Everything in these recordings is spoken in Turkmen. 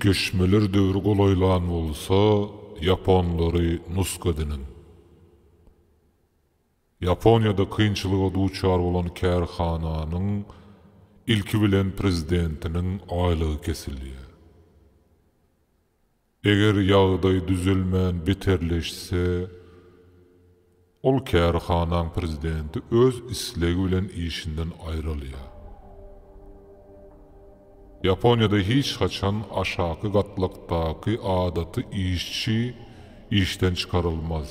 Türkeşmeler döwrü golaylan bolsa, Japonlary nusk edinin. Japoniýada kynçylyga duçar bolan kärhananyň ilki bilen prezidentiniň aýlygy kesilýär. Eger ýagdaý düzelmän beterleşse, ol kärhananyň prezidenti öz islegi bilen işinden aýrylýar. Japoniýada hiç haçan aşaky gatlykdaky adaty işçi işten çıkarılmaz.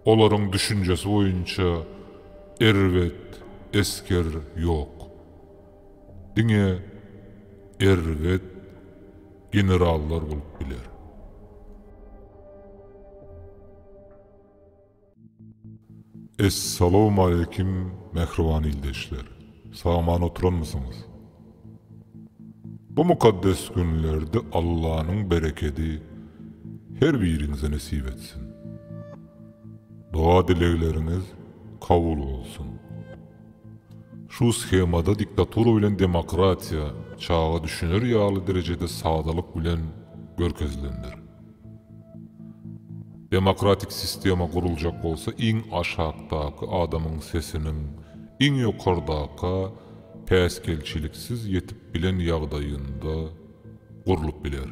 Olaryň düşünjesi boýunça erwet, esker ýok. Diňe erwet generallar bolup biler. Assalamu aleykum mehriban ildeşler. Sağman oturanmysyňyz? Bu mukaddes günlerde Allah'ın bereketi her birinize nasip etsin. Dua dilekleriniz kabul olsun. Şu schemada diktatura bilen demokratiya çağa düşünür ýaly derecede sağdalyk bilen görkezlendir. Demokratik sistema guruljak bolsa iň aşakdaky adamyň sesiniň iň ýokardaky päskelçiliksiz yetip bilen ýagdaýynda gurulup biler.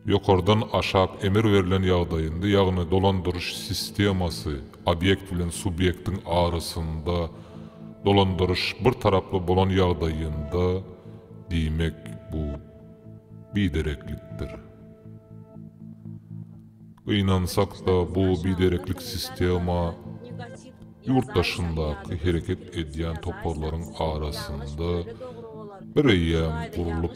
Ýokardan aşak emir verilen ýagdaýynda, ýagny dolandyryş sistemasy obyekt bilen subyektiň arasynda dolandyryş bir taraply bolan ýagdaýynda diýmek bu bidereklikdir. Inansak da bu bidereklik sistema yurttaşyndaky hereket edýän toparlaryň arasynda bir eýem gurulup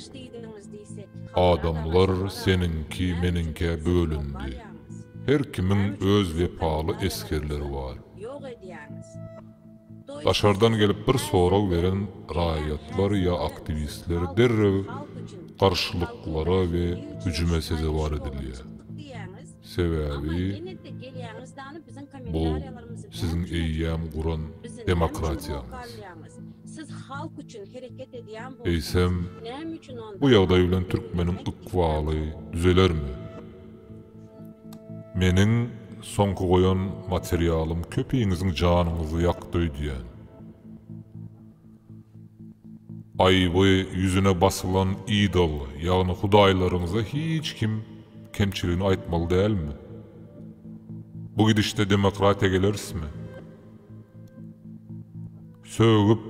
adamlar seninki meninke bölündi. Her kimiň öz wepaly eskerleri bar. Daşardan gelip bir soraw beren raýatlar ýa aktivistler derrew garşylyklara we hüjüme sezebar edilýär. Sebebi bu sizin eýýäm guran demokratiýaňyz. Eýsem, bu ýagdaý bilen türkmeniň ykbaly düzelermi? Meniň soňky goýan materialym köpeğiniziň janyňyzy ýakdy diýen. Aýby ýüzüne basylan idol, ýagny hudaýlaryňyza hiç kim kemçiligini aýtmaly dälmi? Bu gidişde demokratiya gelersmi? Sögüp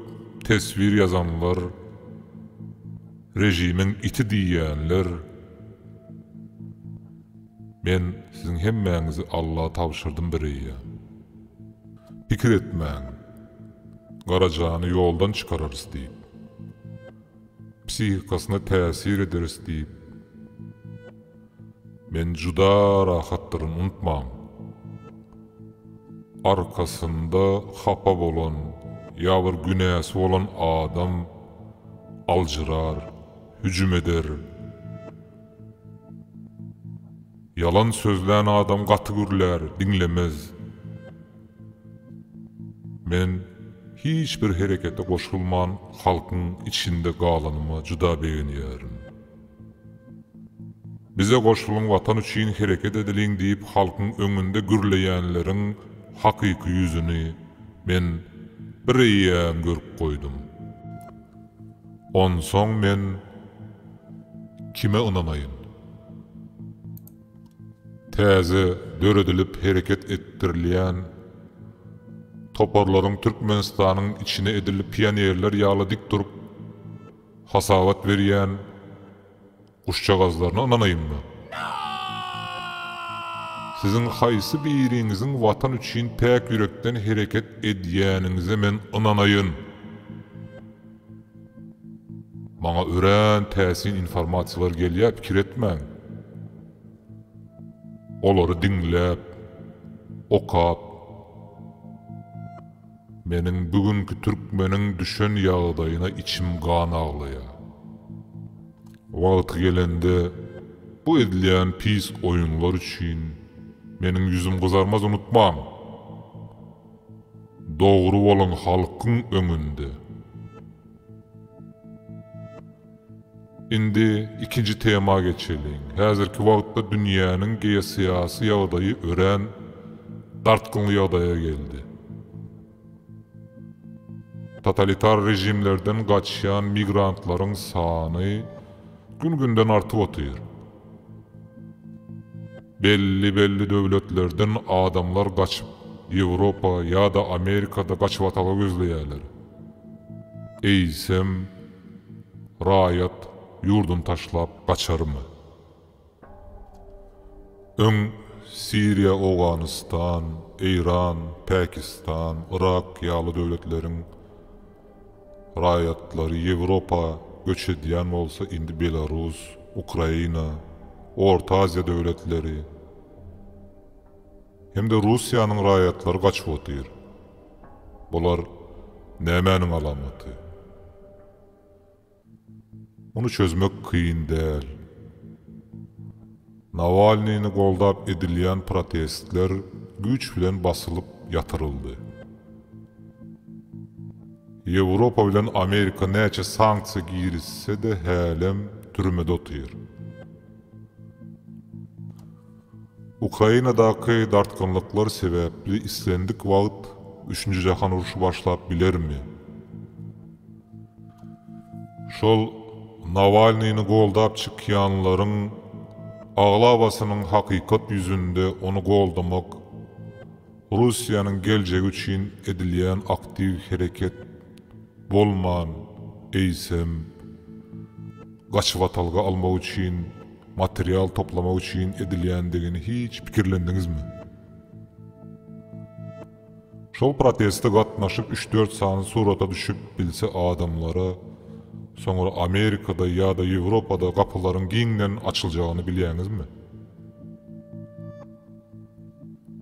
tesvir yazanlar, rejimiň iti diýýänler, men sizin hemmäňizi Allah'a tabşyrdım bireýär. Pikir etmäň, garajany ýoldan çykararys diýip, psihikasyna täsir ederiz diýip, men juda rahatlaryny unutmam. Arkasında hapa bolan, ýa bir günäsi bolan adam alжyrar, hüjüm eder. Yalan sözlän adam gaty gürler, diňlemez. Men hiç bir herekete goşulman halkyň içinde galanyma juda beğenýärim. Bize goşulun vatan üçin hereket ediliň diýip halkyň öňünde gürleýänleriň hakyky ýüzüni men bir eýýäm görüp goýdum. Onsoň men kime ynanaýyn? Täze döredilip hereket etdirilýän toparlaryň Türkmenistanyň içine edilip pionerler ýaly dik durup hasawat berýän uşçagazlaryna ynanaýynmy? Sizin haýsy biriňiziň watan üçin pek ýürekden hereket edýäniňize men ynanaýyn. Maňa örän täsin informasiýalar gelýär, pikir etmäň. Olary diňläp, okap, meniň bugünkü türkmeniň düşen ýagdaýyna içim gan aglaýar. Wagt gelende bu edilýän pis oýunlar üçin meniň ýüzüm gyzarmaz, unutmam. Dogry bolan halkyň öňünde Indi ikinci tema geçelim. Häzirki wagtda dünýäniň geýesiýasy ýagdaýy ören, dartkynly ýagdaýa geldi. Totalitar rejimlerden gaçýan migrantlaryň sany gün-günden artyp otyr. Belli döwletlerden adamlar gaçyp Ýewropa ýa-da Amerikada gaçyp ataly gözleýärler. Eýsem, raýat yurdun taşlap gaçarmy? Öň Siriýa, Awganistan, Iran, Pakistan, Irak ýaly döwletleriň raýatlary Ýewropa göç edýän bolsa, indi Belarus, Ukraina, Orta Aziýa döwletleri hem de Russiýanyň raýatlary gaçyp otyr. Bular nämäniň alamaty? Onu çözmek kıyın değil. Navalnyni goldap edilýän protestler güç bilen basılıp yatırıldı. Ýewropa bilen Amerika näçe sanksiýa girişse de hälem türmede otyr. Ukrainadaky dartkynlyklar sebäpli islendik wagt 3-nji jahan uruşy başlap bilermi? Şol Navalnyni goldap çykýanlaryň aglabasynyň hakykat ýüzünde onu goldamak Russiýanyň geljegi üçin edilýän aktiw hereket bolman, eýsem gaçyp atalga almak üçin, material toplamak üçin edilýändigini hiç pikirlendiňizmi? Şol protestde gatnaşyp 3-4 sany surata düşüp bilse adamlara soňra Amerikada ýa-da Ýewropada gapylaryň giňden açyljagyny bilýäňizmi?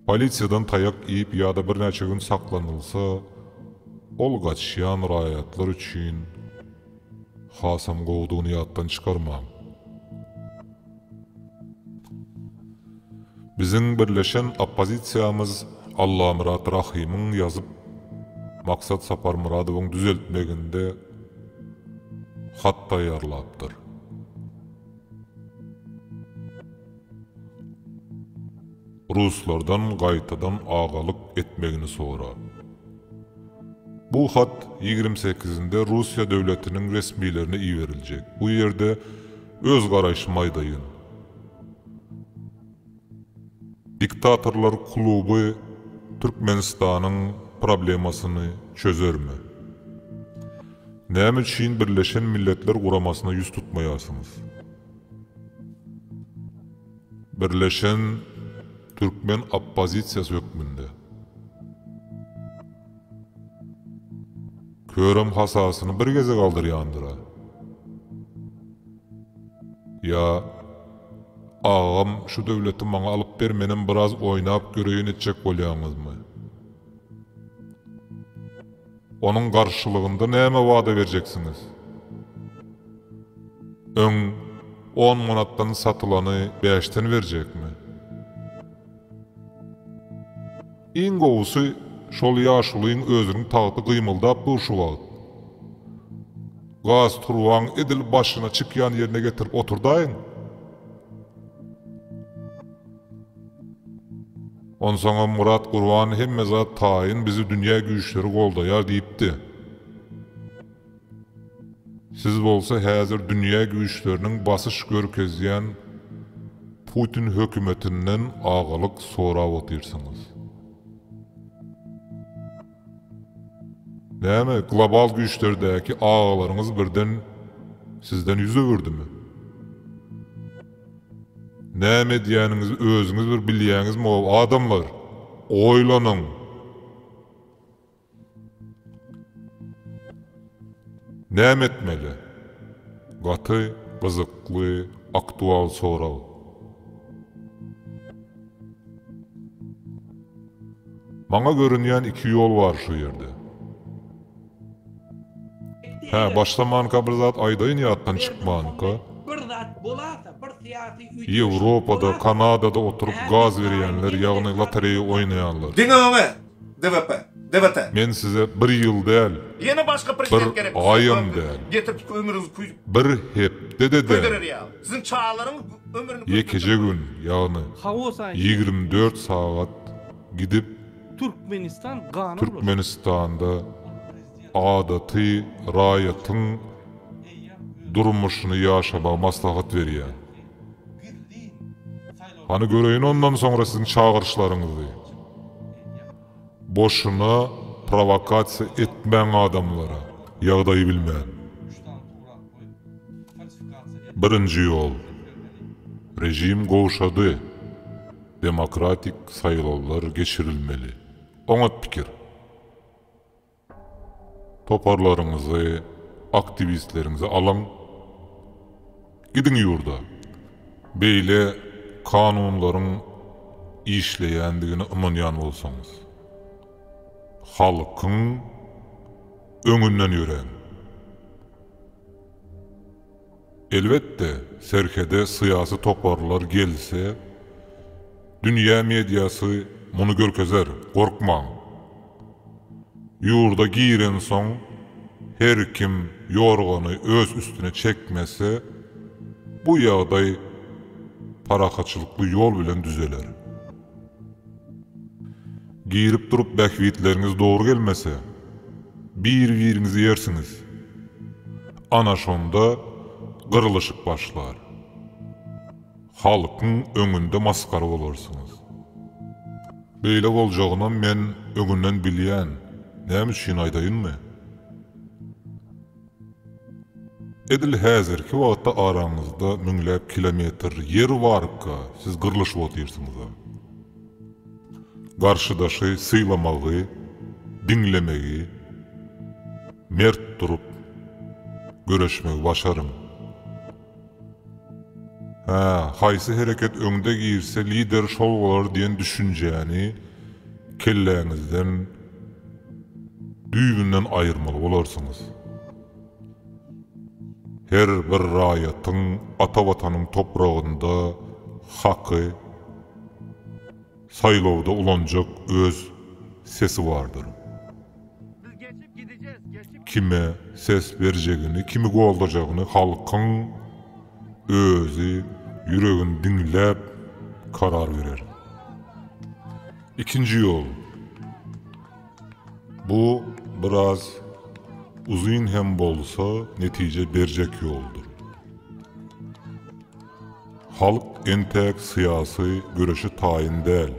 Polisiýadan taýak iýip ýa-da bir näçe gün saklanylsa, ol gaçýan raýatlar üçin hasam gowdugyny ýatdan çykarmam. Biziň birleşen oppozisiýamyz Allamyrat Rahimyň ýazyp Maksat Saparmuradowyň düzeltmeginde hat taýýarlapdyr. Ruslardan gaýtadan agalyk etmegini sora. Bu hat 28-inde Russiýa döwletiniň resmiýlerine iýeriljek. Bu ýerde öz garaşymy aýdaýyn. Diktatorlar kluby Türkmenistanyň problemasyny çözermi? Näme üçin Birleşen Milletler Guramasyna ýüz tutmaýasyňyz? Birleşen Türkmen oppozisiýasy hökmünde. Körem hasasyny bir geze galdyrýandyra. Ya ağam şu döwleti maňa alyp bermenen biraz oýnap göreýin etjek bolýaňyzmy? Onun karşılığında näme wada berjeksiňiz? Öň 10 manatdan satylany 5-den berjekmi? Iň gowsy şol ýaşulyň özüniň taýty gymyldap durşy wagt. Gaz turwaň edil başyna çykýan ýerine getirip oturdaýyn. Onsoňa Murat Gurban hemme zat taýyn bizi dünýä güýçleri goldaýar diýipdi. Siz bolsa häzir dünýä güýçleriniň basyş görkezýän Putin hökümetinden agalyk sorap otyrsyňyz. Näme global güýçlerdäki agalaryňyz birden sizden ýüz öwürdimi? Näme diýäniňizi özüňiz bir bilýäňizmi o adamlar? Oýlanyň. Näme etmeli? Gaty, gyzykly, aktual sorag. Maňa görünýän iki ýol bar şu ýerde. Başlamanka bir zat aýdaýyn ýatdan çykmanka. Ýewropada, Kanadada oturup gaz berýänler, ýagny lotereýa oýnaýanlar. Dinleme. DVT. Men size bir yıl değil, Yine başka prezident gerek. ayım değil. Getirip ömrünüzü bir hepde de kuydurar ya. Sizin çağlarınız ömrünü yekece gün, yani Havosan 24 saat gidip Türkmenistan Gana Türkmenistan'da adatı, rayatın durmuşunu yaşama maslahat veriyor. Hani göreyin ondan sonra sizin çağırışlarınızı. Boşuna provokasiya etmeyen adamlara, yağdayı bilmeyen. Birinci yol. Rejim goşadı. Demokratik sayılovlar geçirilmeli. Onat pikir. Toparlarınızı, aktivistlerinizi alın. Gidin yurda. Beyle kanunların işleyendigini ımınyan olsanız. Halkın öňünden ýören. Elbette serkede syýasy toparlar gelse, dünýä mediýasy muny görkezer, gorkmaň. Ýurda giren soň her kim ýorgany öz üstüne çekmese, bu ýagdaý parahaçylykly ýol bilen düzeler. Girip durup bähwitleriniz doğru gelmese, bir-birinizi yersiniz. Ana şonda gyrylışyk başlar. Halkyň öňünde maskara bolarsyňyz. Beýle boljagyna men öňünden bilýän, näme üçin aýdaýynmy? Edil häzirki wagtda araňyzda müňläp kilometr yer barka siz gyrlyşyp otyrsyňyz. Garşydaşy syýlamagy, diňlemegi, mert durup göreşmegi başarın. Haýsy hereket öňde girse lider şol bolar diýen düşünjäni kelläňizden düýbünden aýyrmaly bolarsyňyz. Her bir raýatyň ata watanyň topragynda haky, saýlawda ulanjak öz sesi bardyr. Kime ses berjegini, kimi goldajagyny halkyň özü yüregini dinläp karar verer. İkinci yol. Bu biraz uzun hem bolsa netice berjek yoldur. Halk entek syýasy göreşi taýin däl.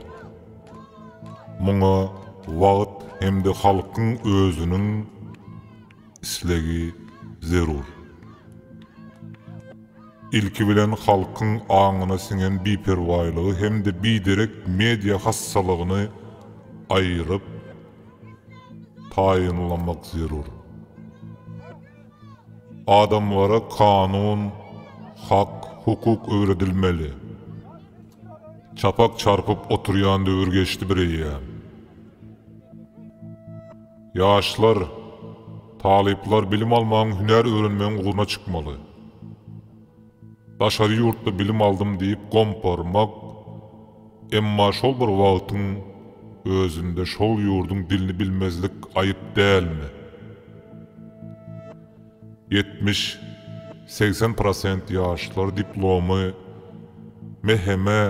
Muňa wagt hemde halkyň özüniň islegi zerur. İlki bilen halkyň aňyna siňen biperwaýlygy hemde biderek media hassalygyny aýryp taýinlamak zerur. Adamlara kanun, hak, hukuk öwredilmeli. Çapak çarpıp oturýan döwür geçdi bireýe. Ýaşlar, taliplar bilim almaň, hüner öwrenmeň uguna çykmaly. Daşary ýurtda bilim aldım diýip gomparmak, emma şol bir wagtyň özünde şol ýurduň dilini bilmezlik aýyp dälmi? 70-80% ýaşlar diplomy, meheme,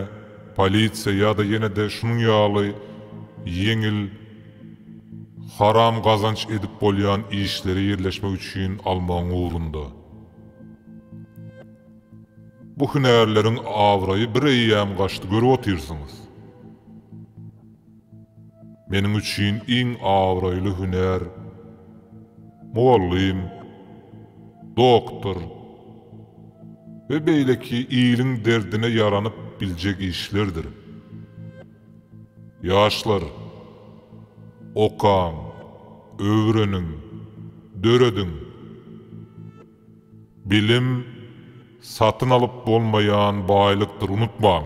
polisiýa ýa-da ýene de şunuň ýaly ýeňil haram gazanç edip bolýan işleri ýerleşmek üçin almaň uğrunda. Bu hünerleriň awraýy bir eýýäm gaçdy görüp otyrsyňyz. Meniň üçin iň awraýly hüner muallim, doktor ve beýleki iýiliň derdine yaranyp biljek işlerdir. Ýaşlar, okan, öwrenin, döredin. Bilim satın alıp bolmayan baýlykdyr, unutmaň.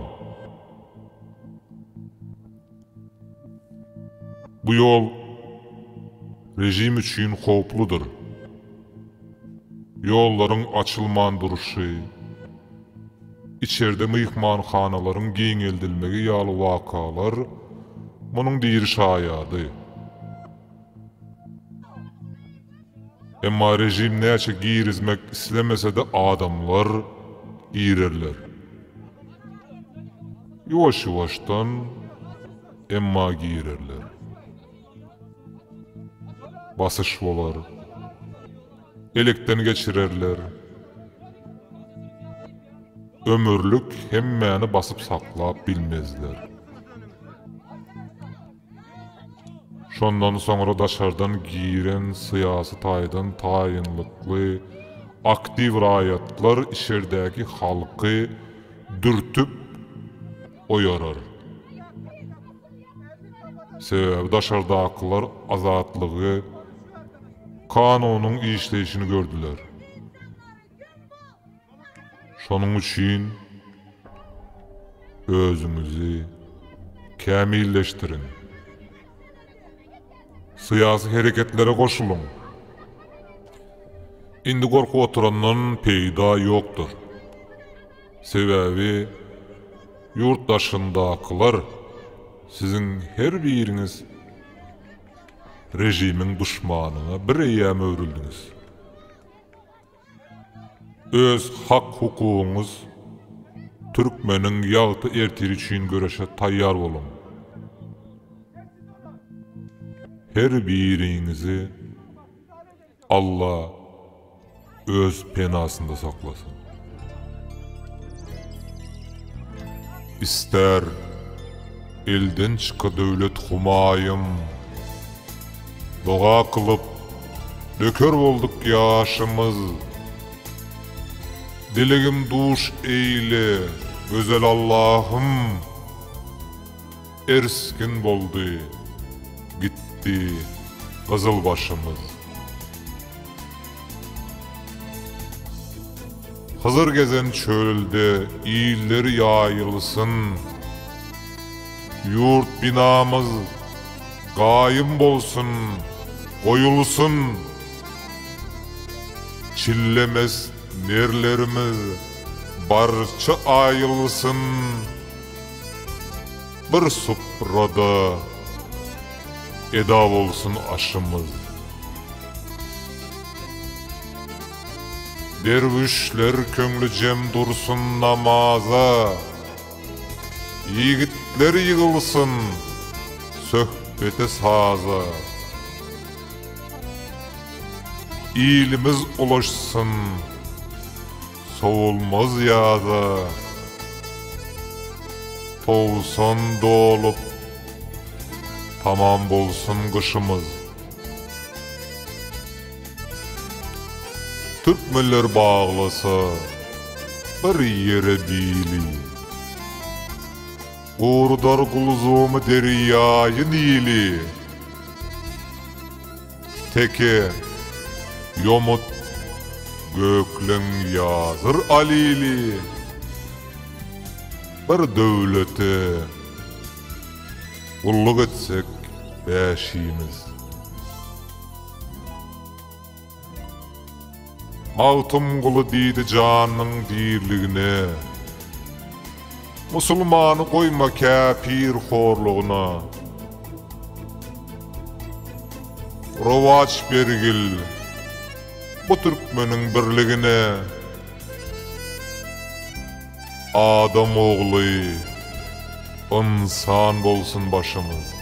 Bu yol rejim üçin howpludur. Yollaryň açylman duruşy, içerde myhmanhanalaryň giňeldilmegi ýaly wakalar munyň diri şaýady. Emma rejim näçe girizmek islemese de adamlar girerler. Yavaş-yavaştan emma girerler. Basış bolar. Elekten geçirerler. Ömürlük hemmeni basıp saklap bilmezler. Şondan sonra daşardan giren siyasi taýdan taýynlykly aktiv raýatlar işerdäki halky dürtüp oýarar. Sebäbi daşardakylar azatlygy, kanunyň işleyişini gördüler. Şonuň üçin özüňizi kämilleşdirin. Siyasi hareketlere koşulun. Indi korku oturandan peyda yoktur. Sebäbi yurtdaşyndakylar sizin her biriniz rejimin düşmanyna bir eýäm öwrüldiniz. Öz hak hukugyňyz türkmeniň ýagty ertiri üçin göreşe taýýar bolun. Her birinizi Allah öz penasında saklasın. İster elden çıka dövlet humayım, doğa kılıp dökör bolduk yaşımız. Dilegim duş eyle, gözel Allah'ım, erskin boldu, gitti kızıl başımız. Hızır gezen çölde iyilleri yayılsın, yurt binamız gayım bolsun, koyulsun. Çillemez nerlerimiz barça ayılsın, bir suprada eda olsun aşımız. Dervişler köngli cem dursun namaza, yigitler yığılsın söhbete saza. İyilimiz ulaşsın soğulmaz yaza, toğusan dolup tamam bolsun kışımız. Türkmenler bağlasa bir yere bili, uğurdar kuluzumu deryayı nili. Teke yomut göklen yazır alili, bir dövlete kulluk etsek beşimiz. Mağtum kulu diydi canın dirligine, Musulmanı koyma kafir horluğuna. Rovaç bergil bu Türkmenin birligine, adam oğlu insan bolsun başımız.